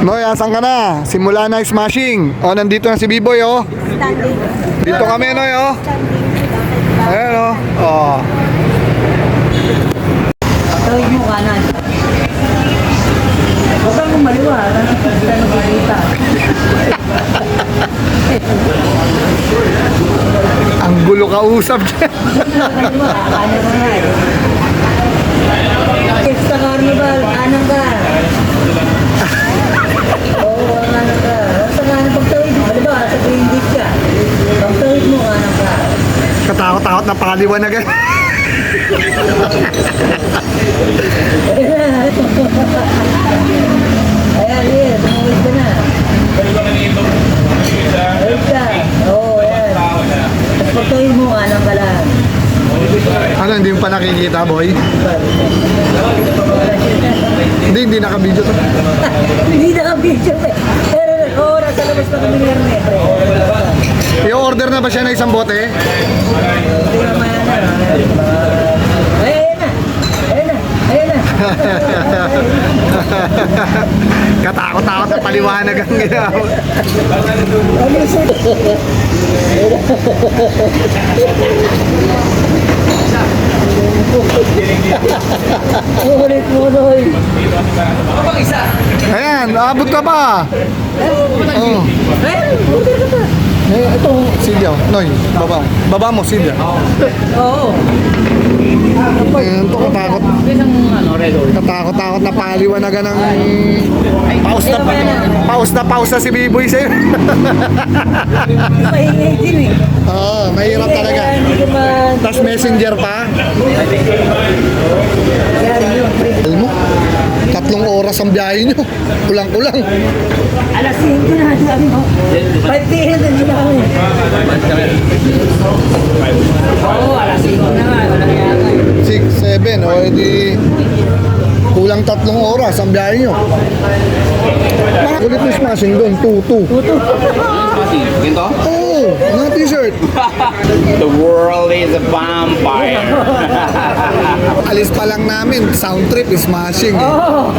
Noy, asan ka na? Simula na smashing. O, nandito na si B-Boy, oh. Standing. Dito kami, Noy, oh. Standing. Ayan, oh. Oh. Tawid mo kanan. Huwag kang kumaliwa. Tanong ka sila ng balita. Ang gulo ka usap dyan. Kumaliwa. Kanan ka nga. Sa carnival, kanan ka. Oo, kanan ka. Sa kanan pagtawid mo. Diba, sa green beach ka. Pagtawid mo, kanan ka. Katakot-takot na pakaliwanagan. Ayan, yes. Tumawid ka na. Tumawid ka. Oo, ayan. Tapos pagtawid mo, kanan ka lang. Ano, hindi mo pa nakikita, boy? Hindi naka-video to. Hindi naka-video eh. Pero nasa labas pa kami ni Hermes. I-order na ba siya na isang bote? Hindi naman na. Ayan na. Ayan na. Ayan na. Katakot-takot na paliwanag ang ginawa. Ulit mo, Noy. Ayan, abot ka pa. Oh. Ulit ka pa. Eh, ito, Silvia. Noy, baba. Baba mo, Silvia. Oo. Ayan, ito katakot. Katakot-takot na paliwanagan ng paus na si B-Boy sa'yo. Mahingi din eh. Oo, mahirap talaga. Hindi ko man. Tapos messenger pa. Yan yun. Alam mo, 3 oras ang biyahe nyo. Kulang-kulang. Alas 5 na sabi mo. 5 p.m. na din kami. Oo, alas 5 na nga. Walang yaka eh. 6, 7, o edi kulang 3 oras ang biyahe nyo. Ulit mo smashing doon, 2-2. Ginto? Oo, na t-shirt. The world is a vampire. Alis pa lang namin, sound trip, smashing. Eh. Oo.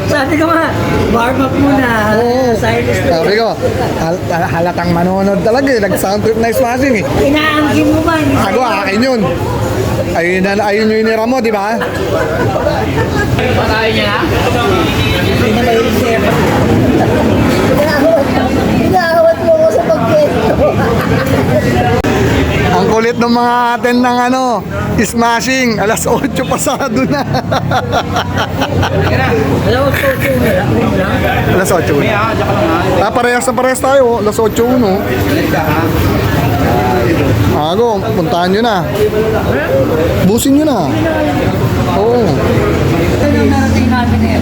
Sabi ko nga, warm up muna. Silence na. Sabi ko, halatang manonood talaga eh, nag-sound trip na smashing eh. Inaangkin mo ba? Ako, akin yun. Ayun yung inira mo, di ba? Patayin niya na? Hindi na mahilig siya. Inaawat mo ko sa pagkento. Ang kulit ng mga atin ng smashing. Alas 8 pasado na. Alam mo, so Alas 8 na. Parehas na parehas tayo. Alas 8 no. Ago, puntahan nyo na. Busin nyo na. Oo. ito yung narating namin eh.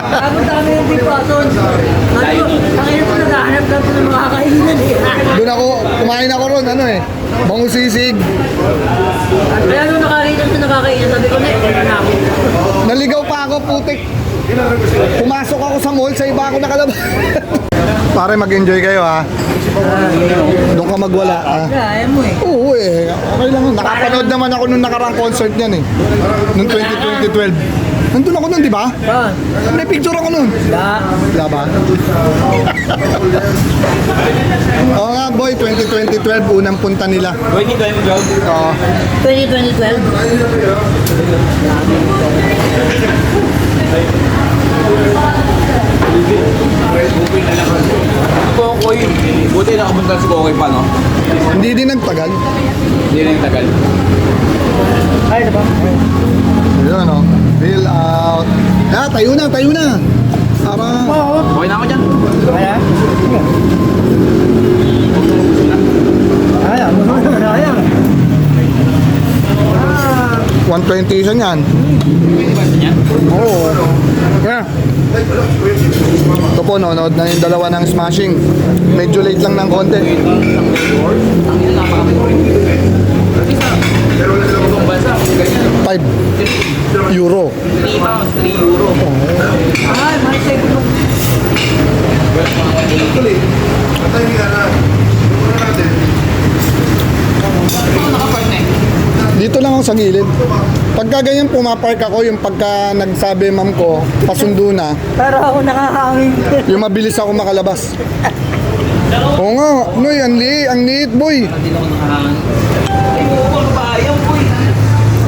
Ako dami yung bipaton. Ano, tangin ko naghahanap lang ng mga kainan eh. Doon ako, kumain ako ron, bangusisig. Kaya nung nakakita sa nakakainan, sabi ko na, na ako. Naligaw pa ako, putik. Pumasok ako sa mall, sa iba ako nakalabas. Pare, mag-enjoy kayo ha. Doon ka magwala ha. Kaya mo eh. Oo eh, okay lang. Nakapanood naman ako nung nakarang concert niyan eh. Noong 2012. Nandun ako nun, di ba? Saan? May picture ako nun. Wala ba? Oo nga boy, 2012, unang punta nila. 2012? Oo. 2012? Kokoy. Buti nakapunta si Kokoy pa, no? Hindi din nagtagal. Hindi rin tagal. Ay, diba? Ayun o. Fill out. Ah, tayo na, tayo na. Para... Okay na ako dyan. Kaya? Kaya, kaya. 120 isa niyan. Oo. Yeah. Ito po, nonood na yung dalawa ng smashing. Medyo late lang ng konti. Ibang bansa, ganyan. 5 euro. 3 pounds, 3 euro. Ay, may second. Ako nakapartner. Dito lang ako sa gilid. Pagka ganyan pumapark ako, yung pagka nagsabi ma'am ko, pasundo na, Pero ako nakahangin. yung mabilis ako makalabas. Oo nga, Noy, ang liit boy.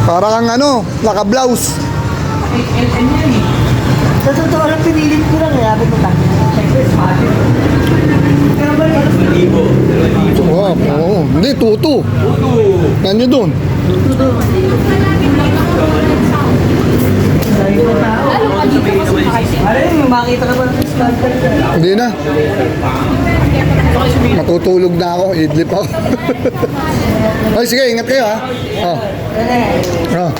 Para kang ano, naka-blouse. Sa totoo lang, pinilit ko lang. Sabi ko, siyempre, smart. Pero ba rin? Oo. Hindi, tutu. Nandiyo doon. Ano yung makita ka ba ng smart ka? Hindi na. Matutulog na ako, idlip ako. Ay, sige, ingat kayo ha. Oh. Oh.